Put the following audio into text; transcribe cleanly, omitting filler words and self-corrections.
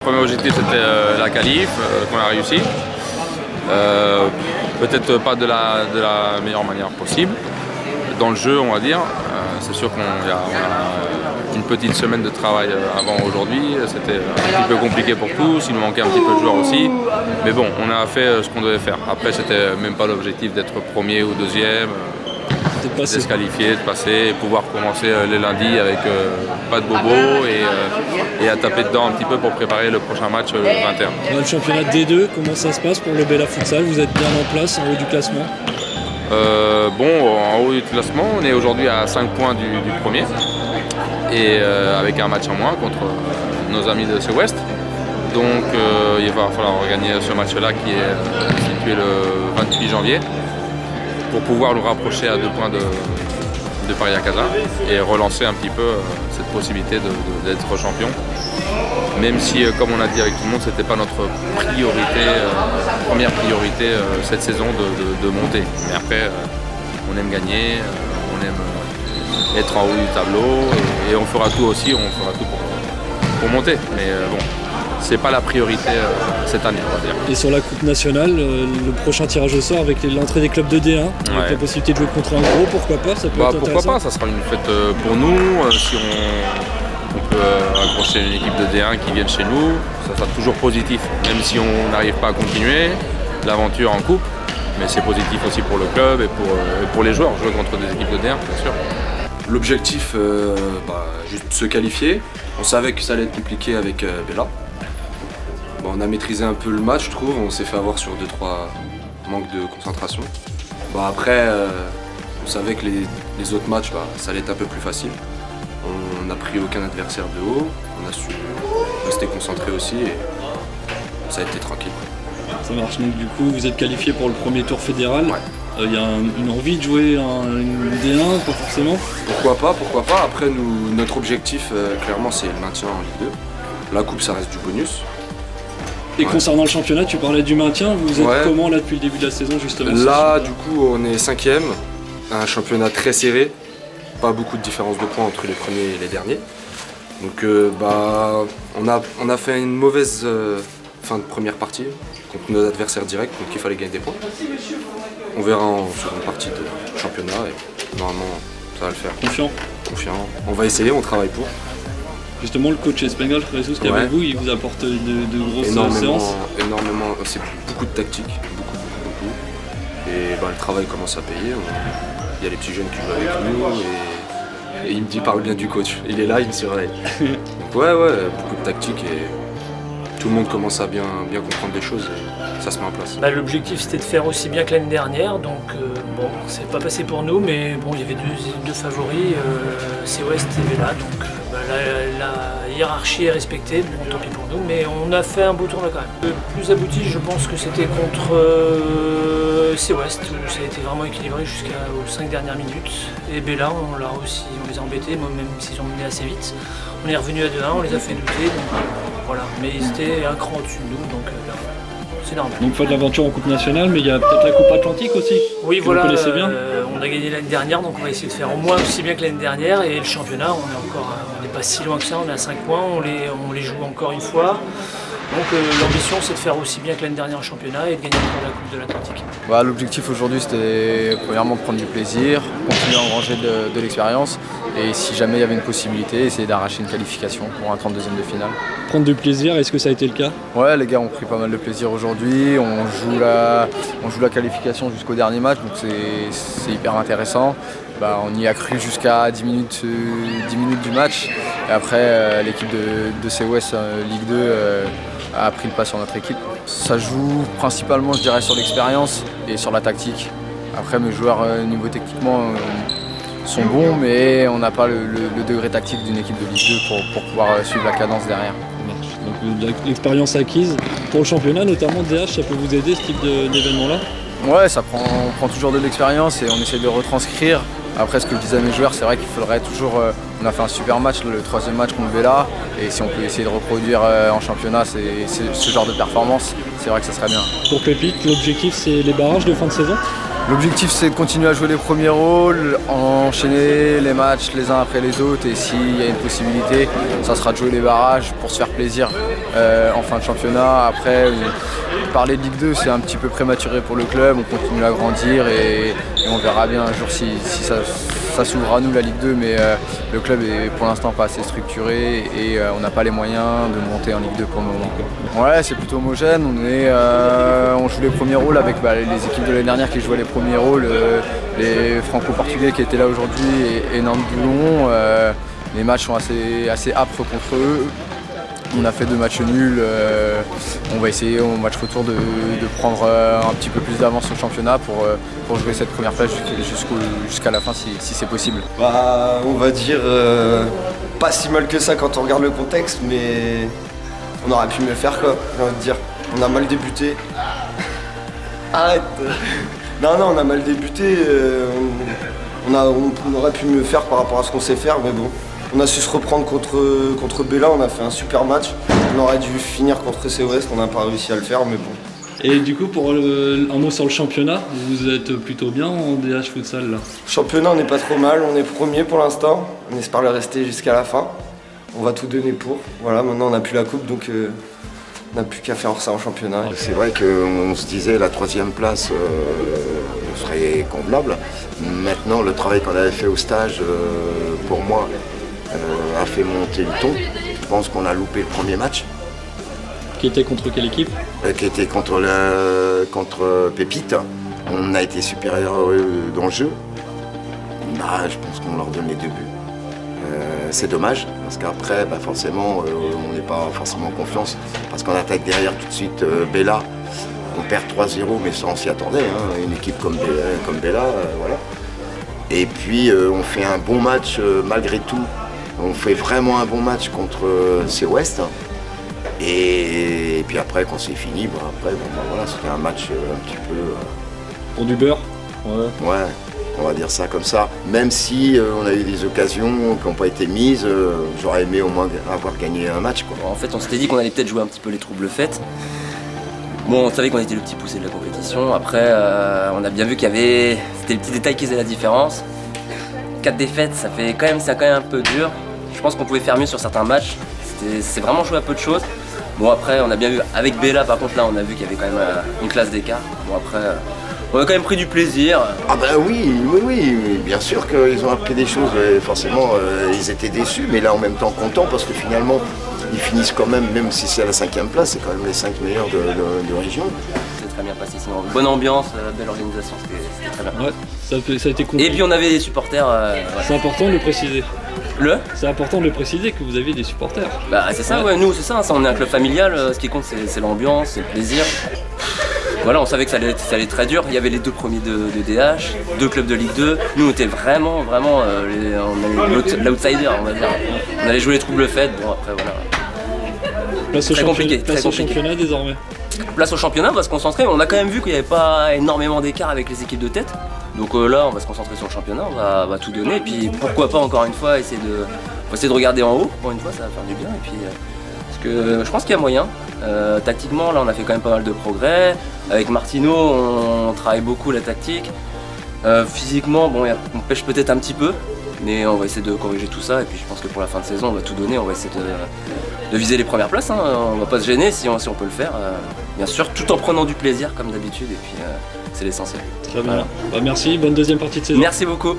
Le premier objectif c'était la qualif qu'on a réussi. Peut-être pas de la meilleure manière possible. Dans le jeu, on va dire, c'est sûr qu'on a une petite semaine de travail avant aujourd'hui. C'était un petit peu compliqué pour tous, il nous manquait un petit peu de joueurs aussi. Mais bon, on a fait ce qu'on devait faire. Après, c'était même pas l'objectif d'être premier ou deuxième. De se qualifier, de passer, et pouvoir commencer les lundis avec pas de bobo et à taper dedans un petit peu pour préparer le prochain match le 21. Dans le championnat D2, comment ça se passe pour le Bella Futsal? Vous êtes bien en place en haut du classement? En haut du classement, on est aujourd'hui à 5 points du premier et avec un match en moins contre nos amis de Sud-Ouest. Donc il va falloir gagner ce match-là qui est situé le 28 janvier. Pour pouvoir nous rapprocher à 2 points de Paris-Casa et relancer un petit peu cette possibilité d'être champion. Même si, comme on a dit avec tout le monde, ce n'était pas notre priorité, première priorité cette saison de monter. Mais après, on aime gagner, on aime être en haut du tableau et on fera tout aussi, on fera tout pour monter. Mais bon. C'est pas la priorité cette année, on va dire. Et sur la Coupe nationale, le prochain tirage au sort avec l'entrée des clubs de D1, avec la possibilité de jouer contre un gros, pourquoi pas? Ça peut être pourquoi pas, ça sera une fête pour nous. Si on peut accrocher une équipe de D1 qui vienne chez nous, ça sera toujours positif. Même si on n'arrive pas à continuer l'aventure en coupe, mais c'est positif aussi pour le club et pour les joueurs, jouer contre des équipes de D1, bien sûr. L'objectif, juste se qualifier. On savait que ça allait être compliqué avec Bella. On a maîtrisé un peu le match, je trouve. On s'est fait avoir sur 2-3 manques de concentration. Après, on savait que les autres matchs, ça allait être un peu plus facile. On n'a pris aucun adversaire de haut. On a su rester concentré aussi et ça a été tranquille. Ça marche. Donc du coup, vous êtes qualifié pour le premier tour fédéral. Ouais. Y a une envie de jouer une D1, pas forcément? Pourquoi pas. Après, notre objectif, clairement, c'est le maintien en Ligue 2. La coupe, ça reste du bonus. Et concernant le championnat, tu parlais du maintien, vous êtes comment là depuis le début de la saison justement? Là du coup on est 5e, un championnat très serré, pas beaucoup de différence de points entre les premiers et les derniers. Donc on a fait une mauvaise fin de première partie contre nos adversaires directs, donc il fallait gagner des points. On verra en seconde partie de championnat et normalement ça va le faire. Confiant, on va essayer, on travaille pour. Justement, le coach espagnol, Jesus, qui est avec vous, il vous apporte de grosses séances? Énormément, c'est beaucoup de tactique, beaucoup. Et le travail commence à payer. Il y a les petits jeunes qui jouent avec nous et il me parle bien du coach. Il est là, il me surveille. Donc beaucoup de tactique et tout le monde commence à bien comprendre des choses et ça se met en place. L'objectif c'était de faire aussi bien que l'année dernière, donc c'est pas passé pour nous, mais bon, il y avait deux favoris, Sud-Ouest et Bella, donc la hiérarchie est respectée, bon, tant pis pour nous, mais on a fait un beau tournoi quand même. Le plus abouti, je pense que c'était contre Sud-Ouest, ça a été vraiment équilibré jusqu'aux 5 dernières minutes. Et Bella, on les a embêtés, même s'ils ont mené assez vite. On est revenu à 2-1, on les a fait douter, donc voilà. Mais ils étaient un cran au-dessus de nous, donc c'est normal. Donc pas de l'aventure en Coupe nationale, mais il y a peut-être la Coupe Atlantique aussi. Oui, voilà, vous connaissez bien. On a gagné l'année dernière, donc on va essayer de faire au moins aussi bien que l'année dernière. Et le championnat, on n'est pas si loin que ça, on est à 5 points, on les joue encore une fois. Donc l'ambition c'est de faire aussi bien que l'année dernière en championnat et de gagner encore la Coupe de l'Atlantique. L'objectif aujourd'hui c'était premièrement de prendre du plaisir, continuer à engranger de l'expérience et si jamais il y avait une possibilité, essayer d'arracher une qualification pour un 32e de finale. Prendre du plaisir, est-ce que ça a été le cas? Ouais, les gars ont pris pas mal de plaisir aujourd'hui, on joue la qualification jusqu'au dernier match, donc c'est hyper intéressant. On y a cru jusqu'à 10 minutes du match et après l'équipe de Sud-Ouest Ligue 2 a pris le pas sur notre équipe. Ça joue principalement, je dirais, sur l'expérience et sur la tactique. Après, mes joueurs, niveau techniquement, sont bons, mais on n'a pas le degré tactique d'une équipe de Ligue 2 pour pouvoir suivre la cadence derrière. Donc l'expérience acquise. Pour le championnat, notamment DH, ça peut vous aider ce type d'événement-là? Ouais, on prend toujours de l'expérience et on essaie de retranscrire Après, ce que je disais à mes joueurs, c'est vrai qu'il faudrait toujours... on a fait un super match, le 3e match contre Bella, et si on peut essayer de reproduire en championnat ce genre de performance, c'est vrai que ça serait bien. Pour Pépite, l'objectif c'est les barrages de fin de saison? L'objectif c'est de continuer à jouer les premiers rôles, enchaîner les matchs les uns après les autres, et s'il y a une possibilité, ça sera de jouer les barrages pour se faire plaisir en fin de championnat. Après, parler de Ligue 2 c'est un petit peu prématuré pour le club, on continue à grandir et on verra bien un jour si ça s'ouvre à nous la Ligue 2, mais le club est pour l'instant pas assez structuré et on n'a pas les moyens de monter en Ligue 2 pour le moment. Ouais, c'est plutôt homogène, on joue les premiers rôles avec les équipes de l'année dernière qui jouaient les premiers rôles, les franco-portugais qui étaient là aujourd'hui et Nantes-Boulon. Les matchs sont assez âpres contre eux. On a fait 2 matchs nuls, on va essayer au match retour de prendre un petit peu plus d'avance au championnat pour jouer cette première place jusqu'à la fin si c'est possible. Bah, on va dire pas si mal que ça quand on regarde le contexte, mais on aurait pu mieux faire quoi, j'ai envie de dire. On a mal débuté. Arrête. Non, on a mal débuté, on aurait pu mieux faire par rapport à ce qu'on sait faire, mais bon. On a su se reprendre contre Bella, on a fait un super match. On aurait dû finir contre COS, on n'a pas réussi à le faire, mais bon. Et du coup, pour un mot sur le championnat, vous êtes plutôt bien en DH Futsal là? Championnat, on n'est pas trop mal, on est premier pour l'instant. On espère le rester jusqu'à la fin. On va tout donner pour. Voilà, maintenant on n'a plus la coupe, donc on n'a plus qu'à faire ça en championnat. C'est vrai qu'on se disait la 3e place serait convenable. Maintenant, le travail qu'on avait fait au stage, pour moi, a fait monter le ton. Je pense qu'on a loupé le premier match. Qui était contre quelle équipe? Qui était contre Pépite. On a été supérieur dans le jeu. Je pense qu'on leur donne les 2 buts. C'est dommage, parce qu'après, forcément, on n'est pas forcément en confiance. Parce qu'on attaque derrière tout de suite Bella. On perd 3-0, mais ça on s'y attendait. Hein. Une équipe comme Bella, voilà. Et puis on fait un bon match malgré tout. On fait vraiment un bon match contre COS. Et puis après, quand c'est fini, voilà, c'était un match un petit peu... Pour du beurre? Ouais, on va dire ça comme ça. Même si on a eu des occasions qui n'ont pas été mises, j'aurais aimé au moins avoir gagné un match, quoi. En fait, on s'était dit qu'on allait peut-être jouer un petit peu les troubles faites. Bon, on savait qu'on était le petit poussé de la compétition. Après, on a bien vu qu'il y avait... C'était les petits détails qui faisaient la différence. 4 défaites, c'est quand même un peu dur. Je pense qu'on pouvait faire mieux sur certains matchs. C'est vraiment joué à peu de choses. Bon, après, on a bien vu, avec Bella, par contre, là, on a vu qu'il y avait quand même une classe d'écart. Bon, après, on a quand même pris du plaisir. Ah bah oui, bien sûr qu'ils ont appris des choses. Forcément, ils étaient déçus, mais là, en même temps, contents, parce que finalement, ils finissent quand même si c'est à la 5e place, c'est quand même les 5 meilleurs de région. Très bien passé, sinon bonne ambiance, belle organisation, c'était très bien. Ouais, ça a été compris. Et puis on avait des supporters. C'est important de le préciser. C'est important de le préciser que vous aviez des supporters. C'est ça, ouais, nous c'est ça, on est un club familial, ce qui compte c'est l'ambiance, c'est le plaisir. Voilà, on savait que ça allait être très dur, il y avait les 2 premiers de DH, 2 clubs de Ligue 2, nous on était vraiment l'outsider, on va dire. On allait jouer les troubles faites, bon après voilà. Place au championnat désormais. Place au championnat, on va se concentrer. On a quand même vu qu'il n'y avait pas énormément d'écart avec les équipes de tête. Donc là, on va se concentrer sur le championnat, on va tout donner. Et puis pourquoi pas encore une fois essayer de regarder en haut. Encore une fois, ça va faire du bien. Et puis, parce que je pense qu'il y a moyen. Tactiquement, là, on a fait quand même pas mal de progrès. Avec Martino, on travaille beaucoup la tactique. Physiquement, bon, on pêche peut-être un petit peu. Mais on va essayer de corriger tout ça. Et puis je pense que pour la fin de saison, on va tout donner. On va essayer de viser les premières places. Hein. On va pas se gêner si on peut le faire. Bien sûr, tout en prenant du plaisir comme d'habitude. Et puis c'est l'essentiel. Très bien. Voilà. Merci, bonne deuxième partie de saison. Merci beaucoup.